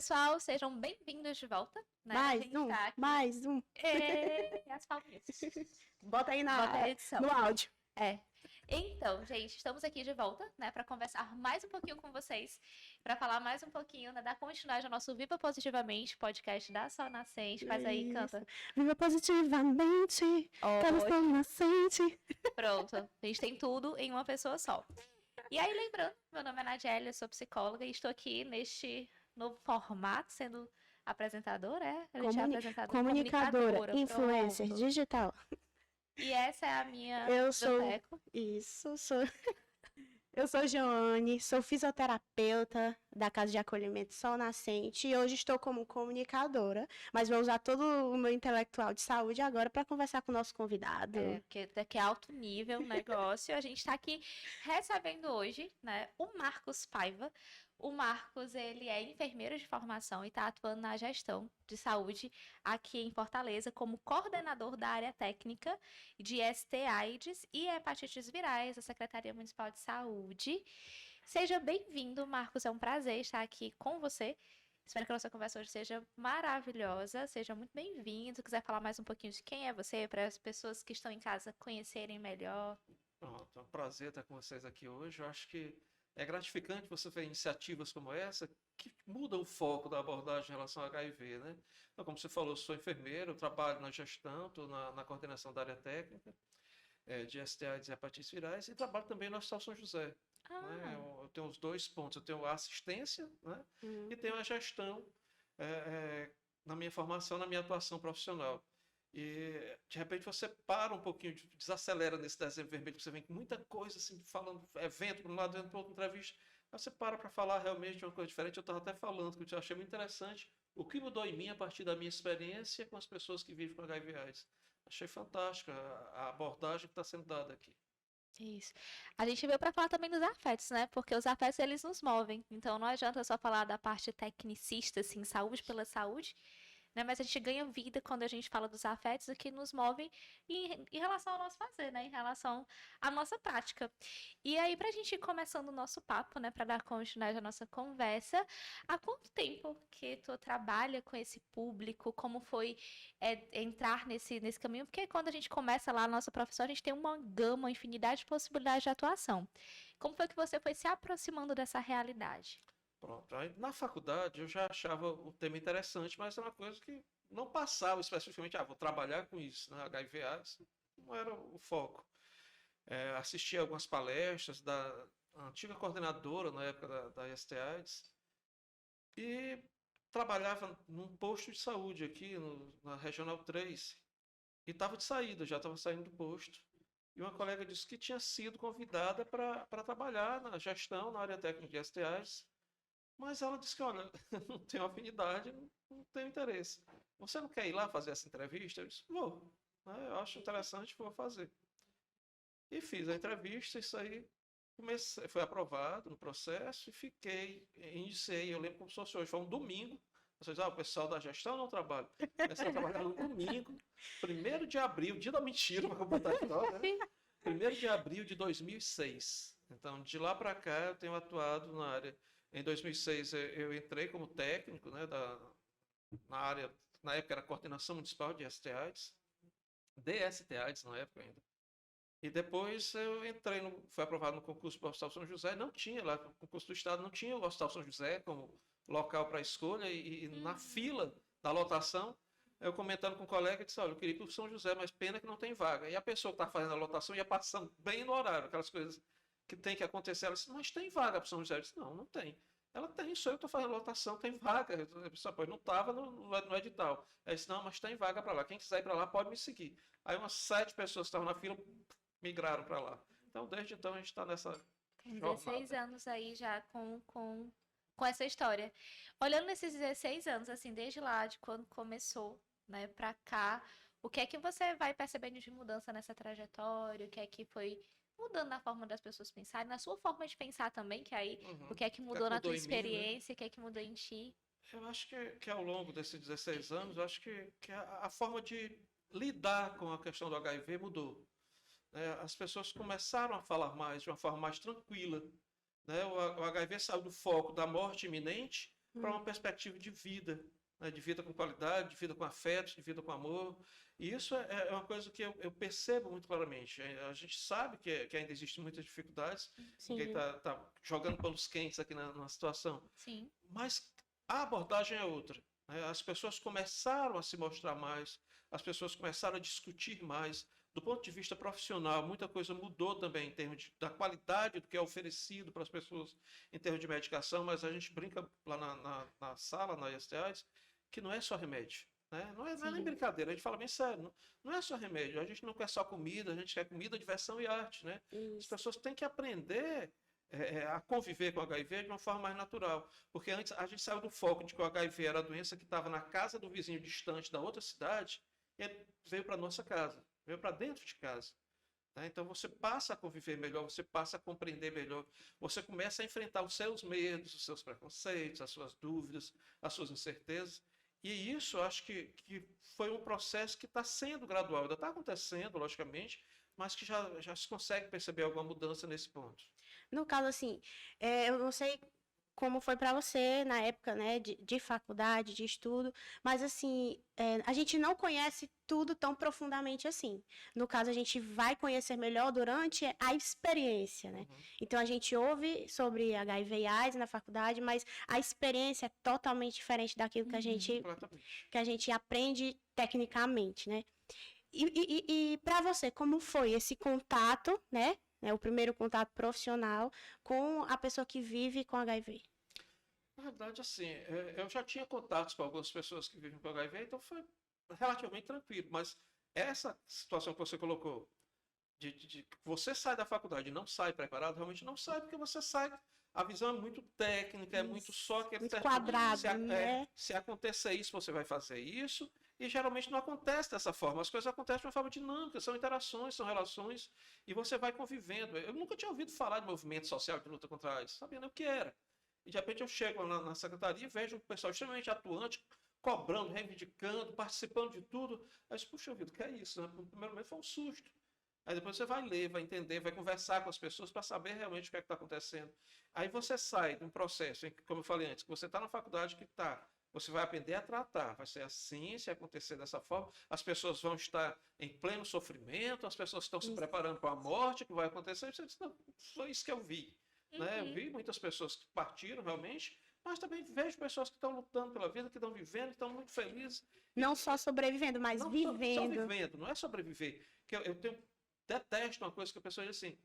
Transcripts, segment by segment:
pessoal, sejam bem-vindos de volta, né? Mais um. As palminhas. Bota aí Bota a edição. no áudio. Então, gente, estamos aqui de volta, né, para conversar mais um pouquinho com vocês, para falar mais um pouquinho, né, dar continuidade ao nosso Viva Positivamente, podcast da Sol Nascente. Faz aí, canta. Viva positivamente, cada Sol Nascente. Pronto, a gente tem tudo em uma pessoa só. E aí, lembrando, meu nome é Nadiele, eu sou psicóloga e estou aqui neste novo formato, sendo apresentadora, comunicadora, influencer, pronto. digital. E essa é a minha Eu sou Joane, sou fisioterapeuta da Casa de Acolhimento Sol Nascente e hoje estou como comunicadora, mas vou usar todo o meu intelectual de saúde agora para conversar com o nosso convidado. Porque é alto nível o negócio. A gente está aqui recebendo hoje, né, o Marcos Paiva. O Marcos, ele é enfermeiro de formação e está atuando na gestão de saúde aqui em Fortaleza como coordenador da área técnica de ST-AIDS e hepatites virais da Secretaria Municipal de Saúde. Seja bem-vindo, Marcos. É um prazer estar aqui com você. Espero que a nossa conversa hoje seja maravilhosa. Seja muito bem-vindo. Se quiser falar mais um pouquinho de quem é você, para as pessoas que estão em casa conhecerem melhor. Pronto, é um prazer estar com vocês aqui hoje. Eu acho que é gratificante você ver iniciativas como essa que mudam o foco da abordagem em relação ao HIV, né? Então, como você falou, eu sou enfermeiro, eu trabalho na gestão, estou na coordenação da área técnica de ST-AIDS e hepatites virais e trabalho também no Hospital São José. Né? Eu tenho os dois pontos, eu tenho a assistência, né? E tenho a gestão na minha formação, na minha atuação profissional. E de repente você para um pouquinho, desacelera nesse desenho vermelho, você vem com muita coisa assim, falando evento para um lado, evento para outro, entrevista. Aí você para falar realmente de uma coisa diferente. Eu estava até falando, que eu achei muito interessante o que mudou em mim a partir da minha experiência com as pessoas que vivem com HIV/AIDS. Achei fantástica a abordagem que está sendo dada aqui. Isso. A gente veio para falar também dos afetos, né? Porque os afetos, eles nos movem. Então, não adianta só falar da parte tecnicista, assim, saúde pela saúde, né? Mas a gente ganha vida quando a gente fala dos afetos, o que nos movem em relação ao nosso fazer, né? Em relação à nossa prática. E aí, pra gente ir começando o nosso papo, né? Pra dar continuidade à nossa conversa, há quanto tempo que tu trabalha com esse público? Como foi entrar nesse caminho? Porque quando a gente começa lá, a nossa profissão, a gente tem uma gama, uma infinidade de possibilidades de atuação. Como foi que você foi se aproximando dessa realidade? Pronto. Aí, na faculdade eu já achava o tema interessante, mas era uma coisa que não passava especificamente, vou trabalhar com isso, né? HIV/AIDS não era o foco. Assisti algumas palestras da antiga coordenadora na época da ST-AIDS e trabalhava num posto de saúde aqui na Regional 3 e estava de saída, já estava saindo do posto. E uma colega disse que tinha sido convidada para trabalhar na gestão, na área técnica de ST-AIDS. Mas ela disse que, olha, não tenho afinidade, não tenho interesse. Você não quer ir lá fazer essa entrevista? Eu disse, vou. Eu acho interessante, vou fazer. E fiz a entrevista, isso aí foi aprovado no processo e iniciei, eu lembro como se fosse hoje, foi um domingo. Vocês, o pessoal da gestão não trabalha. Comecei a trabalhar no domingo, 1º de abril, dia da mentira, para completar a história, né? 1º de abril de 2006. Então, de lá para cá, eu tenho atuado na área. Em 2006 eu entrei como técnico, né, na área, na época era Coordenação Municipal de ST-AIDS, DST-AIDS na época ainda. E depois eu fui aprovado no concurso para o Hospital São José, não tinha lá, no concurso do Estado não tinha o Hospital São José como local para escolha e na fila da lotação, eu comentando com um colega, disse, olha, eu queria ir para o São José, mas pena que não tem vaga. E a pessoa que está fazendo a lotação ia passando bem no horário, aquelas coisas que tem que acontecer. Ela disse, mas tem vaga para São José? Eu disse, não tem. Ela tem, só eu estou fazendo lotação, tem vaga. A pessoa, pois não estava no edital. Ela disse, não, mas tem vaga para lá. Quem quiser ir para lá pode me seguir. Aí umas 7 pessoas que estavam na fila migraram para lá. Então, desde então, a gente está nessa jornada. 16 anos aí já com essa história. Olhando nesses 16 anos, assim, desde lá, de quando começou, né, para cá, o que é que você vai percebendo de mudança nessa trajetória? O que é que foi mudando na forma das pessoas pensarem, na sua forma de pensar também, que aí, o que é que mudou na tua experiência, o que é que mudou em ti? Eu acho que ao longo desses 16 anos, eu acho que a forma de lidar com a questão do HIV mudou. As pessoas começaram a falar mais, de uma forma mais tranquila. O HIV saiu do foco da morte iminente para uma perspectiva de vida, né? De vida com qualidade, de vida com afeto, de vida com amor. E isso é uma coisa que eu percebo muito claramente. A gente sabe que ainda existem muitas dificuldades, ninguém Sim. está jogando panos quentes aqui na situação, Sim. mas a abordagem é outra, né? As pessoas começaram a se mostrar mais, as pessoas começaram a discutir mais. Do ponto de vista profissional, muita coisa mudou também em termos da qualidade do que é oferecido para as pessoas em termos de medicação, mas a gente brinca lá na sala, na ISTAs, que não é só remédio. Né? Não é nem Sim. brincadeira, a gente fala bem sério, não é só remédio, a gente não quer só comida, a gente quer comida, diversão e arte. Né? As Isso. pessoas têm que aprender a conviver com o HIV de uma forma mais natural. Porque antes a gente saiu do foco de que o HIV era a doença que estava na casa do vizinho distante da outra cidade, e ele veio para a nossa casa, veio para dentro de casa. Né? Então você passa a conviver melhor, você passa a compreender melhor, você começa a enfrentar os seus medos, os seus preconceitos, as suas dúvidas, as suas incertezas. E isso eu acho que foi um processo que está sendo gradual, ainda está acontecendo, logicamente, mas que já se consegue perceber alguma mudança nesse ponto. No caso, assim, eu não sei como foi para você na época, né, de faculdade, de estudo, mas, assim, a gente não conhece tudo tão profundamente assim. No caso, a gente vai conhecer melhor durante a experiência, né? Uhum. Então, a gente ouve sobre HIV e AIDS na faculdade, mas a experiência é totalmente diferente daquilo Completamente. que a gente aprende tecnicamente, né? E para você, como foi esse contato, né? O primeiro contato profissional com a pessoa que vive com HIV? Na verdade, assim, eu já tinha contatos com algumas pessoas que vivem com HIV, então foi relativamente tranquilo. Mas essa situação que você colocou, de você sai da faculdade e não sai preparado, realmente não sai, porque você sai. A visão é muito técnica, é muito só Isso. aquele Muito certo. Se, quadrado, né? se acontecer isso, você vai fazer isso. E geralmente não acontece dessa forma. As coisas acontecem de uma forma dinâmica, são interações, são relações, e você vai convivendo. Eu nunca tinha ouvido falar de movimento social de luta contra a AIDS, sabia nem o que era. E de repente eu chego na secretaria e vejo um pessoal extremamente atuante, cobrando, reivindicando, participando de tudo. Aí eu disse, puxa vida, o que é isso? Né? No primeiro momento foi um susto. Aí depois você vai ler, vai entender, vai conversar com as pessoas para saber realmente o que é que está acontecendo. Aí você sai de um processo em que, como eu falei antes, que você está na faculdade que está, você vai aprender a tratar. Vai ser assim, se acontecer dessa forma, as pessoas vão estar em pleno sofrimento, as pessoas estão se Isso. preparando para a morte que vai acontecer. Você diz, não, foi isso que eu vi. Né? Eu Uhum. vi muitas pessoas que partiram realmente, mas também vejo pessoas que estão lutando pela vida, que estão vivendo, que estão muito felizes. Não só sobrevivendo, mas Não só vivendo. vivendo, não é sobreviver. Que eu detesto uma coisa que a pessoa diz assim,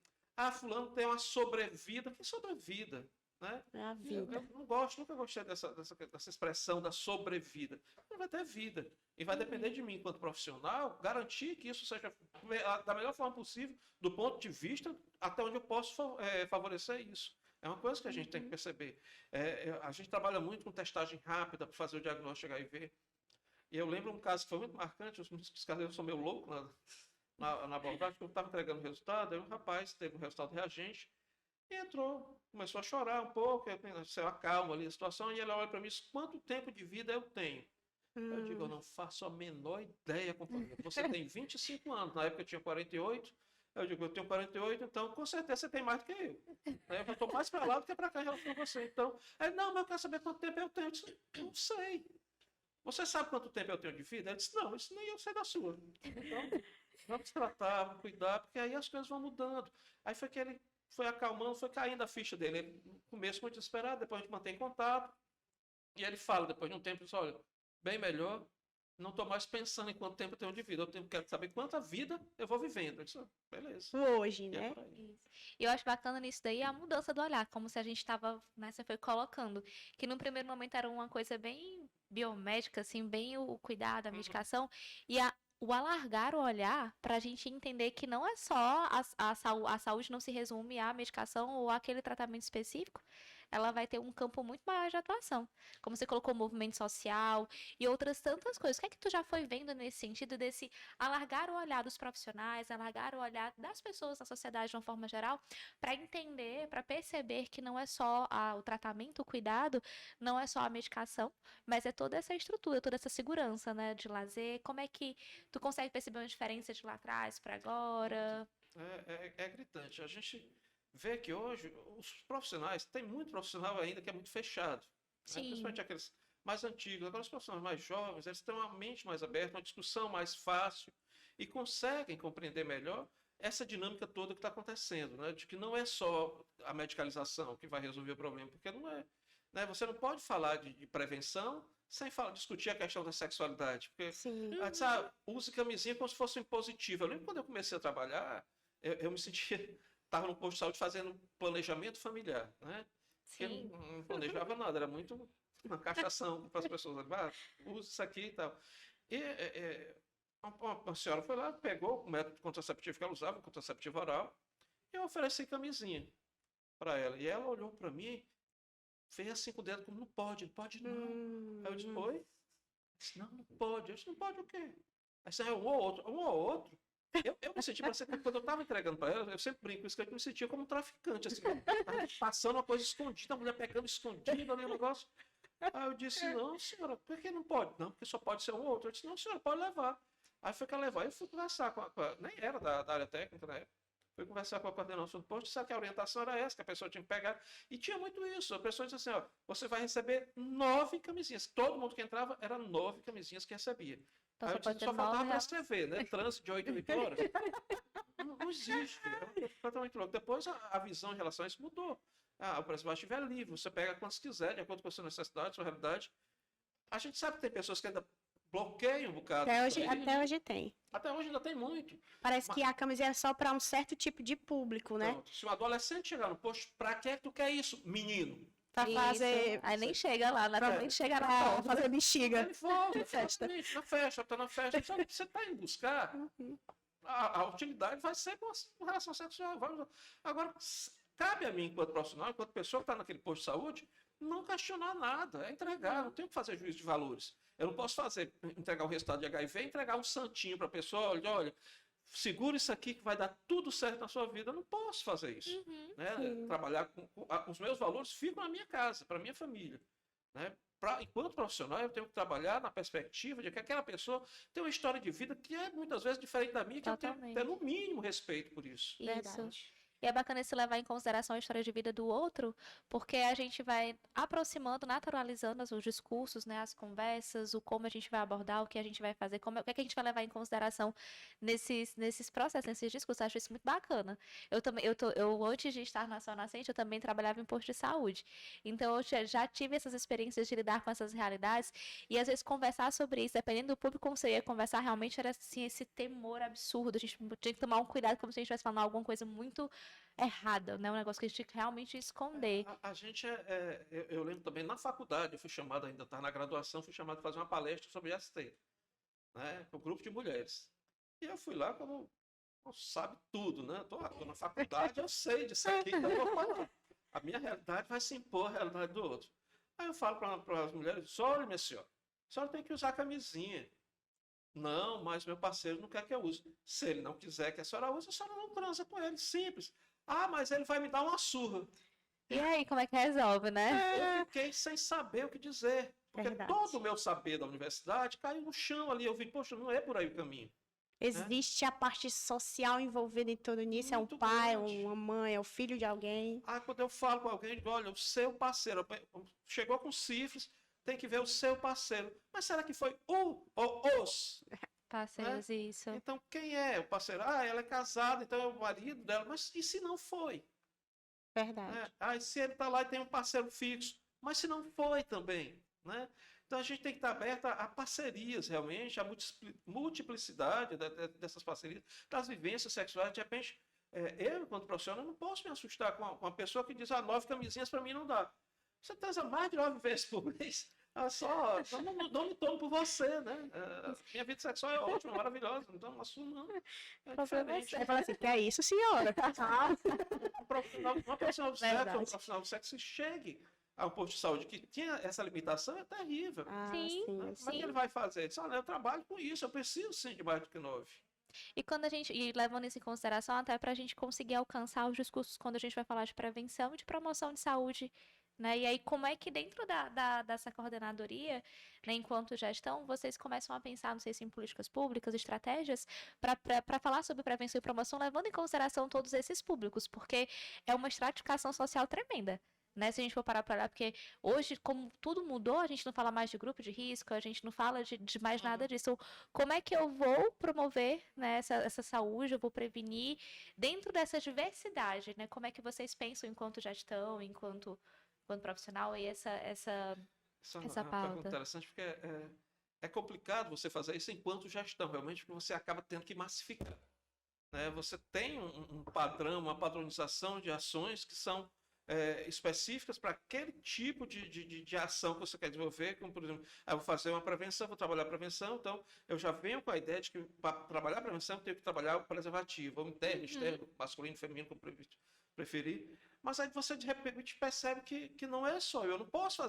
fulano tem uma sobrevida. Que sobrevida? Né? É a Eu vida. não gosto, nunca gostei dessa expressão da sobrevida. Não vai ter vida. E vai depender de mim, enquanto profissional, garantir que isso seja da melhor forma possível, do ponto de vista até onde eu posso favorecer isso. É uma coisa que a gente tem que perceber. A gente trabalha muito com testagem rápida para fazer o diagnóstico de HIV. E eu lembro um caso que foi muito marcante, os casos eu sou meio louco na abordagem, porque eu estava entregando o resultado, aí um rapaz teve um resultado reagente, e entrou, começou a chorar um pouco, eu acalmo ali a situação, e ele olha para mim e diz, quanto tempo de vida eu tenho? Eu digo, eu não faço a menor ideia, companheiro. Você tem 25 anos, na época eu tinha 48, eu digo, eu tenho 48, então com certeza você tem mais do que eu. Eu estou mais para lá do que para cá em relação a você. Então, não, mas eu quero saber quanto tempo eu tenho. Eu disse, não sei. Você sabe quanto tempo eu tenho de vida? Ele disse, não, isso nem eu sei da sua. Então, vamos tratar, vamos cuidar, porque aí as coisas vão mudando. Aí foi que ele foi acalmando, foi caindo a ficha dele. Ele, no começo, muito desesperado, depois a gente mantém contato. E ele fala, depois de um tempo, ele diz, olha, bem melhor, não estou mais pensando em quanto tempo eu tenho de vida. Quero saber quanta vida eu vou vivendo. Eu disse, beleza. Hoje, E é né? por aí. Isso. E eu acho bacana nisso daí a mudança do olhar, como se a gente estava, né, você foi colocando, que no primeiro momento era uma coisa bem biomédica, assim, bem o cuidado, a medicação, e o alargar o olhar para a gente entender que não é só a saúde não se resume à medicação ou àquele tratamento específico, ela vai ter um campo muito maior de atuação. Como você colocou, movimento social e outras tantas coisas. O que é que tu já foi vendo nesse sentido desse alargar o olhar dos profissionais, alargar o olhar das pessoas da sociedade de uma forma geral, para entender, para perceber que não é só o tratamento, o cuidado, não é só a medicação, mas é toda essa estrutura, toda essa segurança, né, de lazer. Como é que tu consegue perceber uma diferença de lá atrás para agora? É gritante. A gente vê que hoje os profissionais, tem muito profissional ainda que é muito fechado. Sim. Principalmente aqueles mais antigos. Agora, os profissionais mais jovens, eles têm uma mente mais aberta, uma discussão mais fácil e conseguem compreender melhor essa dinâmica toda que está acontecendo, né? De que não é só a medicalização que vai resolver o problema, porque não é. Né? Você não pode falar de prevenção sem discutir a questão da sexualidade. Porque Sim. antes, use camisinha como se fosse um impositivo. Eu lembro quando eu comecei a trabalhar, eu me sentia. Estava no posto de saúde fazendo planejamento familiar, né? Porque Sim. não planejava nada, era muito uma cachação para as pessoas. Use isso aqui e tal. E uma senhora foi lá, pegou o método contraceptivo que ela usava, o contraceptivo oral, e eu ofereci camisinha para ela. E ela olhou para mim, fez assim com o dedo, como não pode não. Aí eu disse, oi? Eu disse, não pode. Eu disse, não pode o quê? Aí saiu um ou outro. Eu me senti, parecendo que quando eu estava entregando para ela, eu sempre brinco isso, que eu me sentia como um traficante, assim, passando uma coisa escondida, a mulher pegando escondida ali o negócio. Aí eu disse, não, senhora, por que não pode? Não, porque só pode ser um ou outro. Eu disse, não, senhora, pode levar. Aí foi que ela levou, eu fui conversar nem era da área técnica na época, fui conversar com a coordenação do posto, disseram que a orientação era essa, que a pessoa tinha que pegar, e tinha muito isso, a pessoa disse assim, ó, você vai receber 9 camisinhas, todo mundo que entrava, era 9 camisinhas que recebia. Então Aí só eu pode disse, ter só faltava 9 para reais. escrever, né, trânsito de 8 horas. Não existe, é completamente louco. Depois a visão em relação a isso mudou. O preço baixo estiver livre, você pega quantos quiser, de acordo com a sua necessidade, sua realidade. A gente sabe que tem pessoas que ainda bloqueiam um bocado. Até hoje tem. Até hoje ainda tem muito. Parece que a camisinha é só para um certo tipo de público, né? Pronto, se um adolescente chegar no posto, pra que tu quer isso, menino? Pra fazer. Aí nem chega lá, nem chega na É, porta. fazer bexiga. Ele volta, Na festa. exatamente, na festa, tá na festa. Sabe, você tá indo buscar, a utilidade vai ser com relação sexual. Agora, cabe a mim, enquanto profissional, enquanto pessoa que está naquele posto de saúde, não questionar nada, é entregar, não tenho que fazer juízo de valores. Eu não posso entregar o resultado de HIV, entregar um santinho para a pessoa, olha, segura isso aqui que vai dar tudo certo na sua vida. Eu não posso fazer isso. Né? Trabalhar os meus valores ficam na minha casa, para minha família. Né? Enquanto profissional, eu tenho que trabalhar na perspectiva de que aquela pessoa tem uma história de vida que é muitas vezes diferente da minha, que eu tenho que ter no mínimo respeito por isso. Isso. E é bacana se levar em consideração a história de vida do outro, porque a gente vai aproximando, naturalizando os discursos, né, as conversas, o como a gente vai abordar, o que a gente vai fazer, o que é que a gente vai levar em consideração nesses processos, nesses discursos. Eu acho isso muito bacana. Eu antes de estar na Sol Nascente, eu também trabalhava em posto de saúde. Então, eu já tive essas experiências de lidar com essas realidades e, às vezes, conversar sobre isso, dependendo do público como você ia conversar, realmente era, assim, esse temor absurdo. A gente tinha que tomar um cuidado como se a gente estivesse falando alguma coisa muito errada, né? Um negócio que a gente tinha que realmente esconder. A gente eu lembro também na faculdade, eu fui chamado, ainda estava na graduação, fui chamado para fazer uma palestra sobre ST, né? Um grupo de mulheres. E eu fui lá como sabe tudo, né? Tô na faculdade, eu sei disso aqui, então eu vou falar. A minha realidade vai se impor à realidade do outro. Aí eu falo para as mulheres, olha, minha senhora, a senhora tem que usar camisinha. Não, mas meu parceiro não quer que eu use. Se ele não quiser que a senhora use, a senhora não transa com ele, simples. Mas ele vai me dar uma surra. E aí, como é que resolve, né? Eu fiquei sem saber o que dizer. Porque todo o meu saber da universidade caiu no chão ali. Eu vi, poxa, não é por aí o caminho. Existe a parte social envolvida em tudo isso. Muito é um pai, grande. uma mãe, é o filho de alguém. Quando eu falo com alguém, eu digo, olha, o seu parceiro chegou com sífilis, tem que ver o seu parceiro. Mas será que foi o ou os? Parceiros, isso. Então, quem é o parceiro? Ela é casada, então é o marido dela. Mas e se não foi? Verdade. Se ele está lá e tem um parceiro fixo. Mas se não foi também, né? Então, a gente tem que estar aberto a parcerias, realmente, a multiplicidade dessas parcerias, das vivências sexuais. De repente, eu, enquanto profissional, não posso me assustar com uma pessoa que diz, 9 camisinhas para mim não dá. Você transa mais de 9 vezes por mês. Não me tomo por você, né? Minha vida sexual é ótima, maravilhosa, então não assumo, não. É diferente. Aí fala assim, que é isso, senhora? Uma profissional do sexo, um profissional do sexo que chegue ao posto de saúde que tinha essa limitação é terrível. Sim. Como é que ele vai fazer? Ele diz, eu trabalho com isso, eu preciso sim de mais do que 9. E quando levando isso em consideração, até para a gente conseguir alcançar os discursos quando a gente vai falar de prevenção e de promoção de saúde, né? E aí, como é que dentro dessa coordenadoria, né, enquanto gestão, vocês começam a pensar, não sei se em políticas públicas, estratégias, para falar sobre prevenção e promoção, levando em consideração todos esses públicos, porque é uma estratificação social tremenda. né? Se a gente for parar para olhar, porque hoje, como tudo mudou, a gente não fala mais de grupo de risco, a gente não fala de mais nada disso. Como é que eu vou promover, né, essa saúde, eu vou prevenir dentro dessa diversidade, né? Como é que vocês pensam enquanto gestão, enquanto profissional e Essa é essa uma pergunta pauta? interessante, porque é complicado você fazer isso enquanto gestão, realmente, porque você acaba tendo que massificar, né? Você tem um padrão, uma padronização de ações que são específicas para aquele tipo de ação que você quer desenvolver, como, por exemplo, eu vou fazer uma prevenção, vou trabalhar a prevenção, então eu já venho com a ideia de que para trabalhar a prevenção eu tenho que trabalhar o preservativo, ou interno, externo, masculino, feminino, como preferir. Mas aí você de repente percebe que não é só eu não posso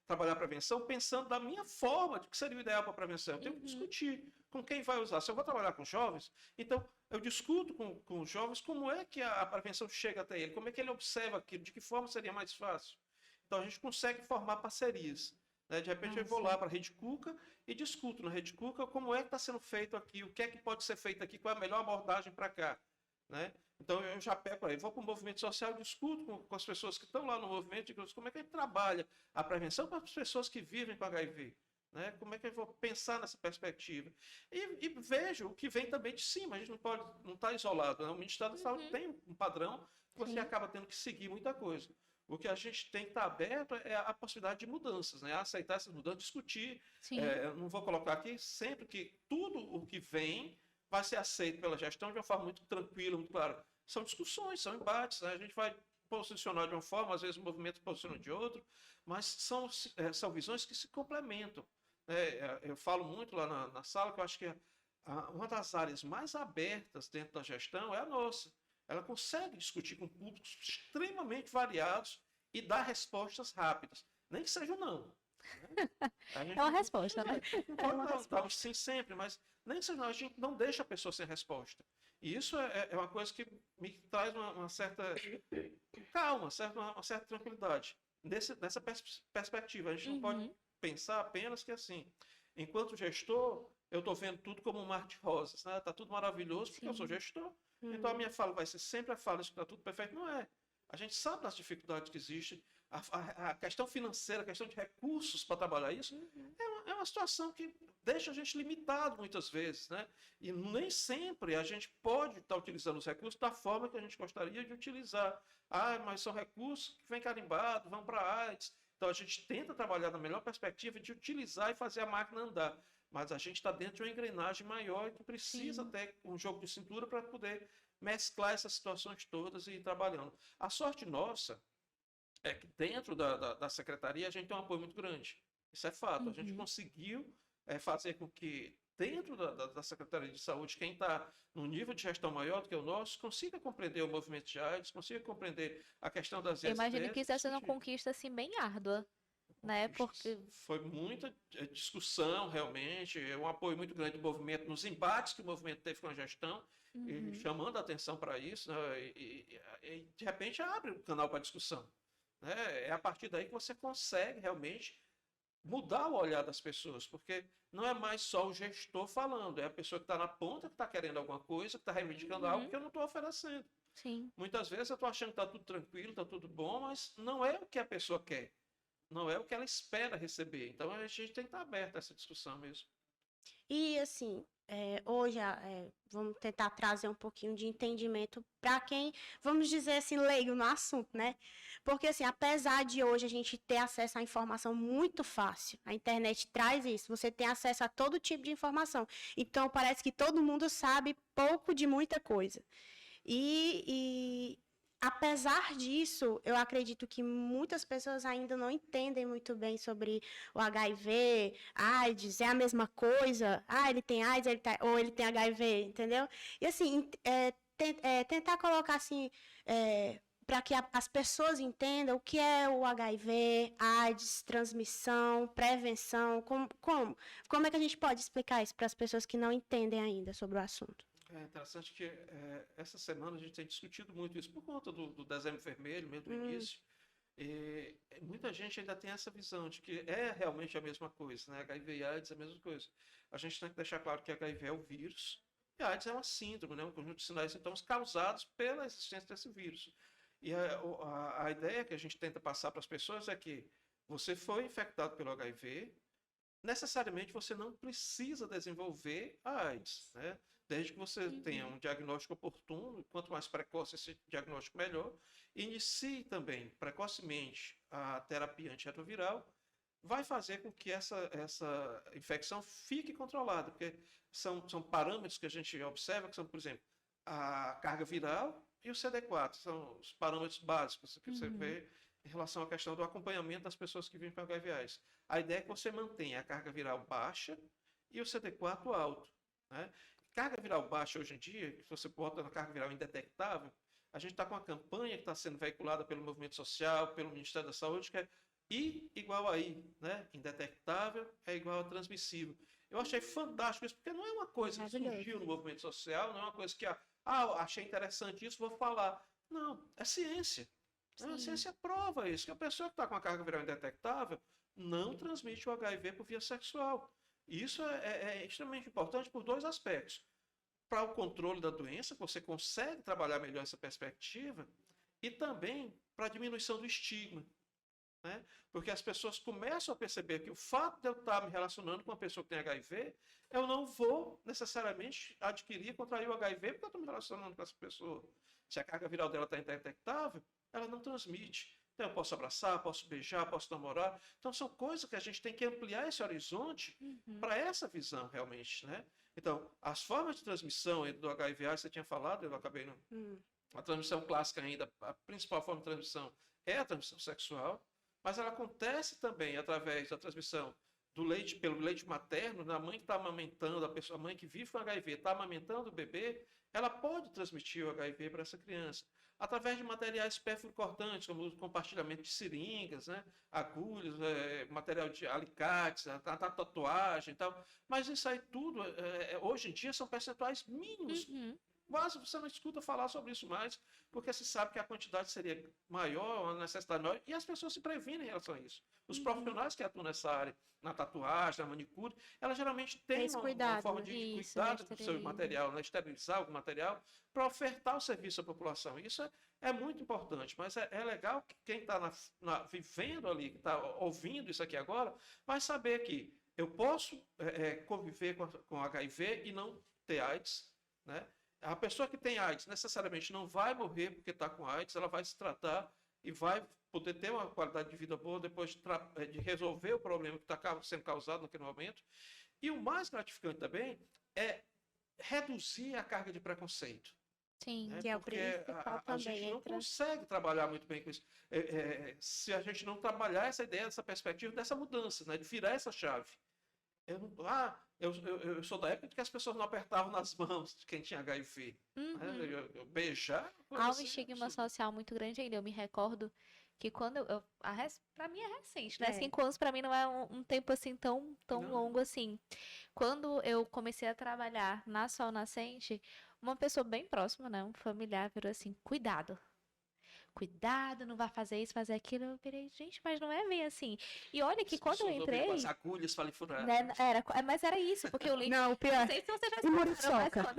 trabalhar a prevenção pensando da minha forma de que seria o ideal para a prevenção. Eu tenho que discutir com quem vai usar. Se eu vou trabalhar com jovens, então eu discuto com os jovens como é que a prevenção chega até ele, como é que ele observa aquilo, de que forma seria mais fácil. Então a gente consegue formar parcerias. Né? De repente eu vou lá para a Rede Cuca e discuto na Rede Cuca como é que está sendo feito aqui, o que é que pode ser feito aqui, qual é a melhor abordagem para cá. Né? Então eu já pego aí, vou para o movimento social, discuto com as pessoas que estão lá no movimento, digo, como é que a gente trabalha a prevenção para as pessoas que vivem com HIV. Né? Como é que eu vou pensar nessa perspectiva? E vejo o que vem também de cima, a gente não está isolado. Né? O Ministério da Saúde tem um padrão que você acaba tendo que seguir muita coisa. O que a gente tem que estar aberto é a possibilidade de mudanças, né? Aceitar essas mudanças, discutir. Eu não vou colocar aqui sempre que tudo o que vem vai ser aceito pela gestão de uma forma muito tranquila, muito clara. São discussões, são embates, né? A gente vai posicionar de uma forma, às vezes o movimento posiciona de outra, mas são visões que se complementam. Eu falo muito lá na sala que eu acho que uma das áreas mais abertas dentro da gestão é a nossa. Ela consegue discutir com públicos extremamente variados e dar respostas rápidas, nem que seja um não. Né? É uma resposta, né? Pode dar sim sempre, mas nem que seja, a gente não deixa a pessoa sem resposta. E isso é uma coisa que me traz uma certa calma, uma certa tranquilidade. Nessa perspectiva, a gente não pode pensar apenas que assim, enquanto gestor, eu estou vendo tudo como um mar de rosas, né? Tá tudo maravilhoso porque eu sou gestor. Então a minha fala vai ser sempre a fala de que está tudo perfeito. Não é. A gente sabe das dificuldades que existem. A questão financeira, a questão de recursos para trabalhar isso, é uma situação que deixa a gente limitado muitas vezes, né? E nem sempre a gente pode estar utilizando os recursos da forma que a gente gostaria de utilizar. Mas são recursos que vêm carimbados, vão para a AIDS. Então a gente tenta trabalhar na melhor perspectiva de utilizar e fazer a máquina andar. Mas a gente está dentro de uma engrenagem maior que precisa ter um jogo de cintura para poder mesclar essas situações todas e ir trabalhando. A sorte nossa é que dentro da secretaria a gente tem um apoio muito grande. Isso é fato. A gente conseguiu fazer com que dentro da Secretaria de Saúde, quem está num nível de gestão maior do que o nosso, consiga compreender o movimento de AIDS, consiga compreender a questão das Eu imagino que ISTs. isso está sendo uma conquista assim bem árdua, né? Porque Foi muita discussão, realmente, um apoio muito grande do movimento, nos embates que o movimento teve com a gestão, e chamando a atenção para isso, né? E de repente abre o canal para discussão. Né? É a partir daí que você consegue realmente mudar o olhar das pessoas, porque não é mais só o gestor falando, é a pessoa que está na ponta, que está querendo alguma coisa, que está reivindicando algo que eu não estou oferecendo. sim. Muitas vezes eu estou achando que está tudo tranquilo, está tudo bom, mas não é o que a pessoa quer. Não é o que ela espera receber. Então a gente tem que estar aberto a essa discussão mesmo. E assim, hoje vamos tentar trazer um pouquinho de entendimento para quem, vamos dizer assim, leigo no assunto, né? Porque assim, apesar de hoje a gente ter acesso à informação muito fácil, a internet traz isso, você tem acesso a todo tipo de informação. Então parece que todo mundo sabe pouco de muita coisa. E apesar disso, eu acredito que muitas pessoas ainda não entendem muito bem sobre o HIV, AIDS, é a mesma coisa. Ele tem AIDS, ou ele tem HIV, entendeu? E assim, tentar colocar assim, para que as pessoas entendam o que é o HIV, AIDS, transmissão, prevenção, como é que a gente pode explicar isso para as pessoas que não entendem ainda sobre o assunto? É interessante que essa semana a gente tem discutido muito isso por conta do dezembro vermelho, mesmo do início. E muita gente ainda tem essa visão de que é realmente a mesma coisa, né? HIV e AIDS é a mesma coisa. A gente tem que deixar claro que HIV é o vírus e a AIDS é uma síndrome, né? Um conjunto de sinais e sintomas causados pela existência desse vírus. E a ideia que a gente tenta passar para as pessoas é que você foi infectado pelo HIV, necessariamente você não precisa desenvolver a AIDS, né? Desde que você tenha um diagnóstico oportuno, quanto mais precoce esse diagnóstico, melhor. Inicie também precocemente a terapia antirretroviral, vai fazer com que essa infecção fique controlada, porque são parâmetros que a gente observa, que são, por exemplo, a carga viral e o CD4, são os parâmetros básicos que você vê em relação à questão do acompanhamento das pessoas que vivem com HIV/AIDS. A ideia é que você mantenha a carga viral baixa e o CD4 alto, né? Carga viral baixa hoje em dia, se você bota na carga viral indetectável, a gente está com uma campanha que está sendo veiculada pelo movimento social, pelo Ministério da Saúde, que é I igual a I, né? Indetectável é igual a transmissível. Eu achei fantástico isso, porque não é uma coisa que surgiu no movimento social, não é uma coisa que, achei interessante isso, vou falar. Não, é ciência. A ciência prova isso, que a pessoa que está com a carga viral indetectável não transmite o HIV por via sexual. E isso é extremamente importante por dois aspectos. Para o controle da doença, você consegue trabalhar melhor essa perspectiva, e também para a diminuição do estigma, né? Porque as pessoas começam a perceber que o fato de eu estar me relacionando com uma pessoa que tem HIV, eu não vou necessariamente adquirir, contrair o HIV, porque eu estou me relacionando com essa pessoa. Se a carga viral dela está indetectável, ela não transmite. Então, eu posso abraçar, posso beijar, posso namorar. Então, são coisas que a gente tem que ampliar esse horizonte para essa visão, realmente, né? Então, as formas de transmissão do HIV, você tinha falado, eu acabei não... A transmissão clássica ainda, a principal forma de transmissão é a transmissão sexual, mas ela acontece também através da transmissão do leite, pelo leite materno, na mãe que está amamentando, a mãe que vive com HIV está amamentando o bebê, ela pode transmitir o HIV para essa criança. Através de materiais perfurcortantes, como o compartilhamento de seringas, né, agulhas, material de alicates, a tatuagem e tal. Mas isso aí tudo, hoje em dia, são percentuais mínimos. Quase você não escuta falar sobre isso mais, porque se sabe que a quantidade seria maior, a necessidade maior, e as pessoas se previnem em relação a isso. Os profissionais que atuam nessa área, na tatuagem, na manicure, elas geralmente têm uma forma de cuidado do seu material, né? Esterilizar o material, para ofertar o serviço à população. Isso é muito importante, mas é legal que quem está vivendo ali, que está ouvindo isso aqui agora, vai saber que eu posso conviver com HIV e não ter AIDS, né? A pessoa que tem AIDS necessariamente não vai morrer porque está com AIDS, ela vai se tratar e vai poder ter uma qualidade de vida boa depois de resolver o problema que está sendo causado naquele momento. E o mais gratificante também é reduzir a carga de preconceito. Sim, né? que é o Porque principal a gente não consegue trabalhar muito bem com isso. Se a gente não trabalhar essa ideia, essa perspectiva, dessa mudança, né? De virar essa chave. Eu sou da época de que as pessoas não apertavam nas mãos de quem tinha HIV. Eu beijar. Há um estigma social muito grande ainda. Eu me recordo que quando pra mim é recente, né? 5 anos pra mim não é um tempo assim tão longo assim. Quando eu comecei a trabalhar na Sol Nascente, uma pessoa bem próxima, né? Um familiar virou assim, cuidado, não vai fazer isso, fazer aquilo. Eu virei, gente, mas não é bem assim. E olha que quando eu entrei... Com as agulhas para lhe furar. Né, mas era isso, porque eu li... Não, o pior... Não sei se vocês já E muriçoca?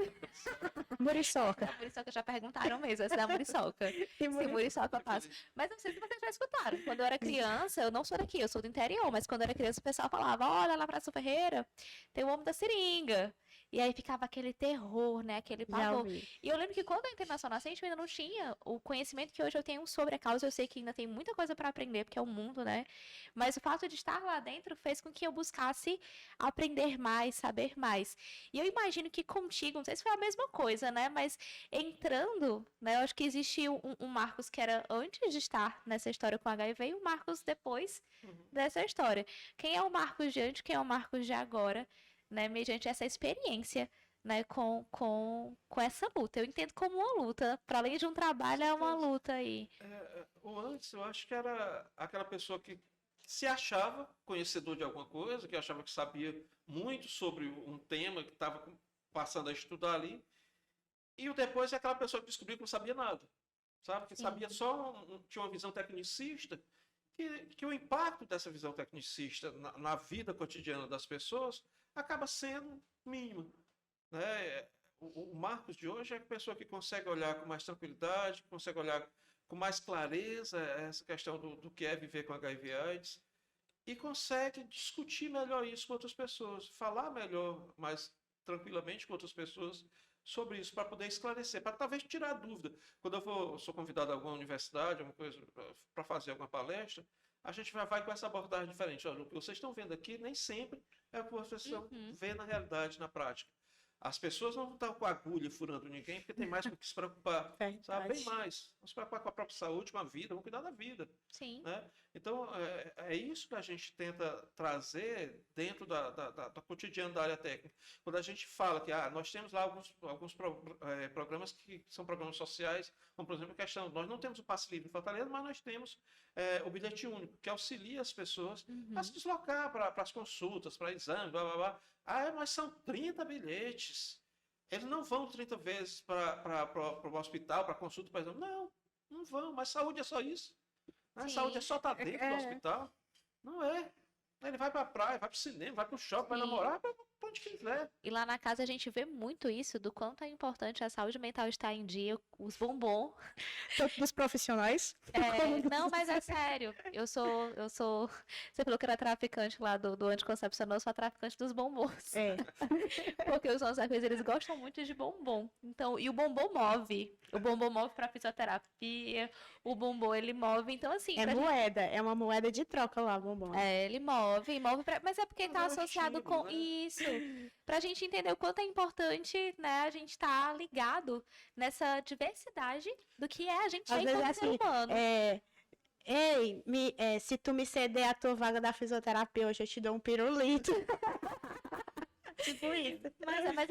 Muriçoca. A muriçoca já perguntaram mesmo, essa é a muriçoca. Se muriçoca passa. Mas não sei se vocês já escutaram. Quando eu era criança, eu não sou daqui, eu sou do interior, mas quando eu era criança o pessoal falava, olha lá pra São Ferreira, tem o homem da seringa. E aí ficava aquele terror, né? Aquele pavor. E eu lembro que quando eu entrei na Sol Nascente, eu ainda não tinha o conhecimento que hoje eu tenho sobre a causa. Eu sei que ainda tem muita coisa para aprender, porque é o mundo, né? Mas o fato de estar lá dentro fez com que eu buscasse aprender mais, saber mais. E eu imagino que contigo, não sei se foi a mesma coisa, né? Mas entrando, né? Eu acho que existe um Marcos que era antes de estar nessa história com HIV e o Marcos depois dessa história. Quem é o Marcos de antes, quem é o Marcos de agora? Né, mediante essa experiência, né, com essa luta. Eu entendo como uma luta, para além de um trabalho, é uma luta aí. O antes, eu acho que era aquela pessoa que se achava conhecedor de alguma coisa, que achava que sabia muito sobre um tema que estava passando a estudar ali, e o depois é aquela pessoa que descobriu que não sabia nada, sabe? Que sabia tinha uma visão tecnicista, que o impacto dessa visão tecnicista na vida cotidiana das pessoas acaba sendo mínimo, né? O Marcos de hoje é a pessoa que consegue olhar com mais tranquilidade, consegue olhar com mais clareza essa questão do que é viver com HIV/AIDS e consegue discutir melhor isso com outras pessoas, falar melhor, mais tranquilamente com outras pessoas sobre isso, para poder esclarecer, para talvez tirar dúvida. Quando sou convidado a alguma universidade, alguma coisa, para fazer alguma palestra, a gente vai com essa abordagem diferente. Olha, o que vocês estão vendo aqui nem sempre é o que vocês vê na realidade, na prática. As pessoas não estão com a agulha furando ninguém, porque tem mais com o que se preocupar, sabe? Bem mais. Vamos se preocupar com a própria saúde, com a vida, vamos cuidar da vida. Sim. Né? Então, é isso que a gente tenta trazer dentro do cotidiano da área técnica. Quando a gente fala que nós temos lá alguns programas que são programas sociais, como, por exemplo, a questão, nós não temos o passe livre em Fortaleza, mas nós temos o bilhete único, que auxilia as pessoas a se deslocar para as consultas, para exames, blá, blá, blá. Mas são 30 bilhetes. Eles não vão 30 vezes para o hospital, para consulta, por exemplo. Não vão, mas saúde é só isso. Né? Saúde é só estar dentro do hospital. Não é. Ele vai para a praia, vai para o cinema, vai para o shopping, vai namorar, para onde quiser. E lá na casa a gente vê muito isso, do quanto é importante a saúde mental estar em dia, os bombons. Tanto dos profissionais. Não, mas é sério. Eu sou. Você falou que era traficante lá do anticoncepcional, eu sou a traficante dos bombons. Porque os nossos amigos, eles gostam muito de bombom. Então, e o bombom move. O bombom move pra fisioterapia, o bombom ele move. Então, assim. É moeda, é uma moeda de troca lá, bombom. Ele move mas é porque tá associado com isso. Pra gente entender o quanto é importante, né, a gente tá ligado nessa diversidade do que é a gente Às vezes como ser humano. Se tu me ceder a tua vaga da fisioterapia hoje, eu te dou um pirulito. Tipo isso. Mas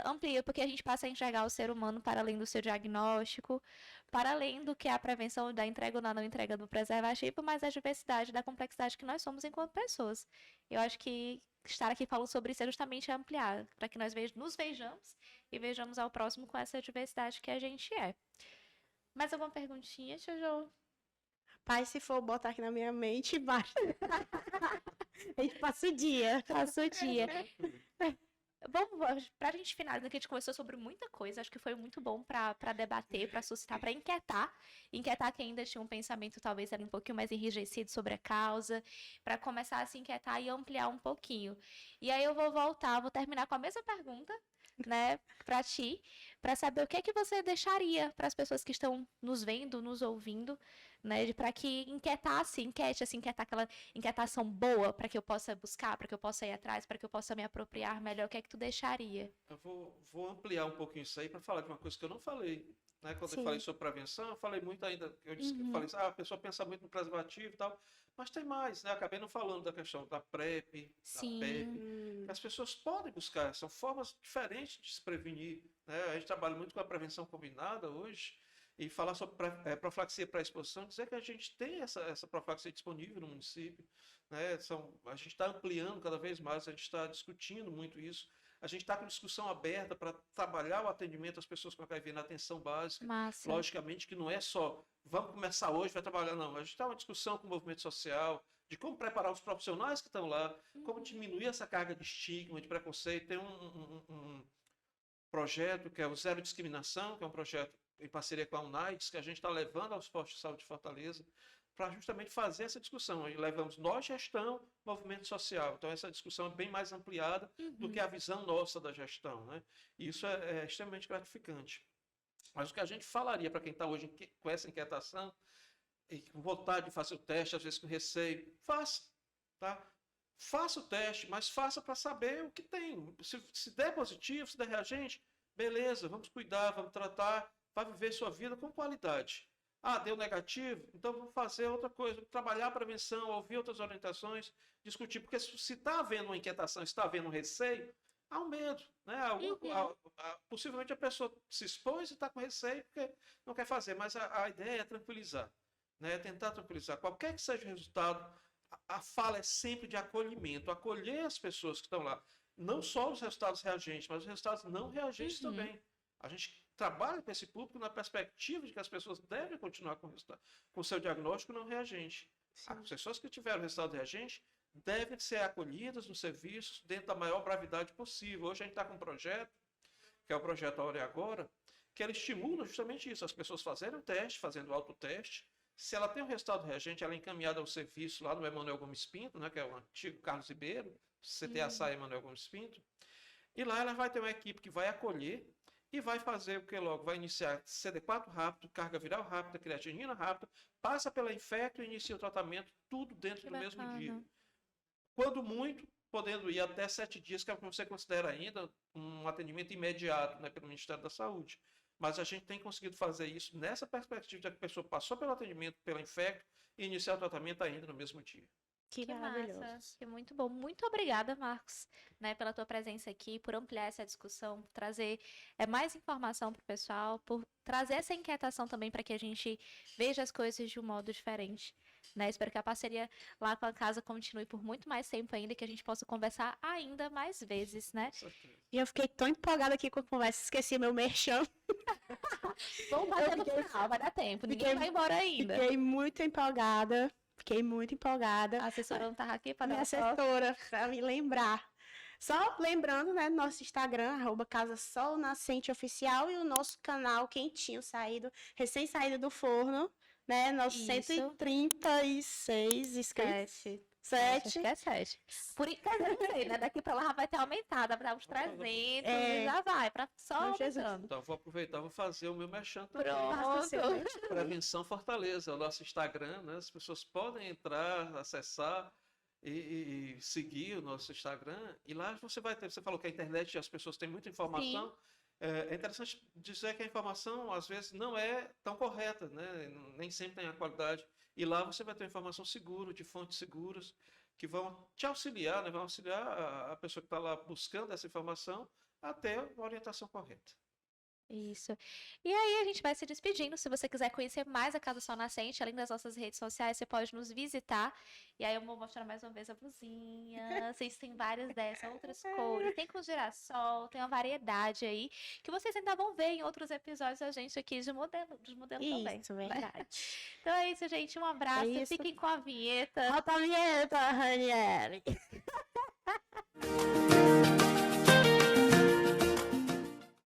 amplia, porque a gente passa a enxergar o ser humano para além do seu diagnóstico, para além do que é a prevenção da entrega ou da não entrega do preservativo, mas a diversidade da complexidade que nós somos enquanto pessoas. Eu acho que estar aqui falando sobre isso é justamente ampliar, para que nós nos vejamos e vejamos ao próximo com essa diversidade que a gente é. Mais alguma perguntinha, Jojo? Pai, se for botar aqui na minha mente, basta. A gente passa o dia. Vamos, pra gente finalizar, que a gente conversou sobre muita coisa, acho que foi muito bom pra debater, pra suscitar, pra inquietar quem ainda tinha um pensamento talvez era um pouquinho mais enrijecido sobre a causa, pra começar a se inquietar e ampliar um pouquinho. E aí eu vou terminar com a mesma pergunta, né, pra ti, pra saber o que é que você deixaria para as pessoas que estão nos vendo, nos ouvindo, né, para que inquietar aquela inquietação boa, para que eu possa buscar, para que eu possa ir atrás, para que eu possa me apropriar melhor, o que é que tu deixaria? Eu vou ampliar um pouquinho isso aí para falar de uma coisa que eu não falei, né? Quando eu falei sobre prevenção, eu falei muito ainda, eu disse que eu falei, a pessoa pensa muito no preservativo e tal, mas tem mais, né? Eu acabei não falando da questão da PrEP, da PEP. As pessoas podem buscar, são formas diferentes de se prevenir, né? A gente trabalha muito com a prevenção combinada hoje, e falar sobre profilaxia pré-exposição, dizer que a gente tem essa profilaxia disponível no município, né? A gente está ampliando cada vez mais, a gente está discutindo muito isso, a gente está com discussão aberta para trabalhar o atendimento às pessoas com HIV na atenção básica. Massa. Logicamente que não é só, vamos começar hoje, vai trabalhar, não. A gente está uma discussão com o movimento social, de como preparar os profissionais que estão lá, como diminuir essa carga de estigma, de preconceito. Tem um projeto que é o Zero Discriminação, que é um projeto em parceria com a UNAIDS, que a gente está levando aos postos de saúde de Fortaleza, para justamente fazer essa discussão. E levamos nós, gestão, movimento social. Então, essa discussão é bem mais ampliada do que a visão nossa da gestão, né? E isso é extremamente gratificante. Mas o que a gente falaria para quem está hoje com essa inquietação, e com vontade de fazer o teste, às vezes com receio, faça, tá? Faça o teste, mas faça para saber o que tem. Se der positivo, se der reagente, beleza, vamos cuidar, vamos tratar, vai viver sua vida com qualidade. Deu negativo? Então vamos fazer outra coisa, trabalhar a prevenção, ouvir outras orientações, discutir, porque se está havendo uma inquietação, se está havendo um receio, há um medo, né? Possivelmente a pessoa se expôs e está com receio porque não quer fazer, mas a ideia é tranquilizar, né? Tentar tranquilizar. Qualquer que seja o resultado, a fala é sempre de acolhimento, acolher as pessoas que estão lá. Não só os resultados reagentes, mas os resultados não reagentes também. A gente trabalha com esse público na perspectiva de que as pessoas devem continuar com o seu diagnóstico não reagente. Sim. As pessoas que tiveram resultado reagente devem ser acolhidas nos serviços dentro da maior brevidade possível. Hoje a gente está com um projeto, que é o projeto Aure Agora, que ela estimula justamente isso, as pessoas fazerem o teste, fazendo o autoteste. Se ela tem o resultado reagente, ela é encaminhada ao serviço lá no Emanuel Gomes Pinto, né, que é o antigo Carlos Ribeiro, CTA-SAI Emanuel Gomes Pinto. E lá ela vai ter uma equipe que vai acolher e vai fazer o que logo? Vai iniciar CD4 rápido, carga viral rápida, creatinina rápida, passa pela infecto e inicia o tratamento, tudo dentro Que do mesmo bacana. dia. Quando muito, podendo ir até 7 dias, que é o que você considera ainda um atendimento imediato, né, pelo Ministério da Saúde. Mas a gente tem conseguido fazer isso nessa perspectiva de que a pessoa passou pelo atendimento, pela infecto, e iniciar o tratamento ainda no mesmo dia. Que maravilhoso. massa, que muito bom. Muito obrigada, Marcos, né, pela tua presença aqui, por ampliar essa discussão, por trazer mais informação para o pessoal, por trazer essa inquietação também para que a gente veja as coisas de um modo diferente. Né? Espero que a parceria lá com a casa continue por muito mais tempo ainda, que a gente possa conversar ainda mais vezes, né? Com certeza. E eu fiquei tão empolgada aqui com a conversa, esqueci meu merchan. Vamos fazer no fiquei- final, vai dar tempo, ninguém fiquei- vai embora ainda. Fiquei muito empolgada. Fiquei muito empolgada. A assessora não tava aqui para Minha dar só. assessora, pra me lembrar. Só lembrando, né, nosso Instagram, @Casa Sol Nascente Oficial, e o nosso canal quentinho, recém-saído do forno, né, nosso Isso. 136 inscritos. 7. 7. Acho que é 7. Por enquanto, eu não sei, né? Daqui pra lá vai ter aumentado, vai dar uns 300 É. e já vai, só Meu Jesus. aumentando. Então, vou aproveitar, vou fazer o meu merchan também. Pronto. Prevenção Fortaleza, é o nosso Instagram, né? As pessoas podem entrar, acessar e seguir o nosso Instagram. E lá você vai ter, você falou que a internet, as pessoas têm muita informação. É interessante dizer que a informação, às vezes, não é tão correta, né? Nem sempre tem a qualidade. E lá você vai ter informação segura, de fontes seguras, que vão te auxiliar, né? Vão auxiliar a pessoa que está lá buscando essa informação até a orientação correta. Isso. E aí a gente vai se despedindo. Se você quiser conhecer mais a Casa Sol Nascente, além das nossas redes sociais, você pode nos visitar. E aí eu vou mostrar mais uma vez a blusinha. Vocês têm várias dessas, outras cores. Tem com girassol, tem uma variedade aí. Que vocês ainda vão ver em outros episódios a gente aqui de modelo também. Isso, verdade. Então é isso, gente. Um abraço. isso. Fiquem com a vinheta. Solta a vinheta, Ranieri.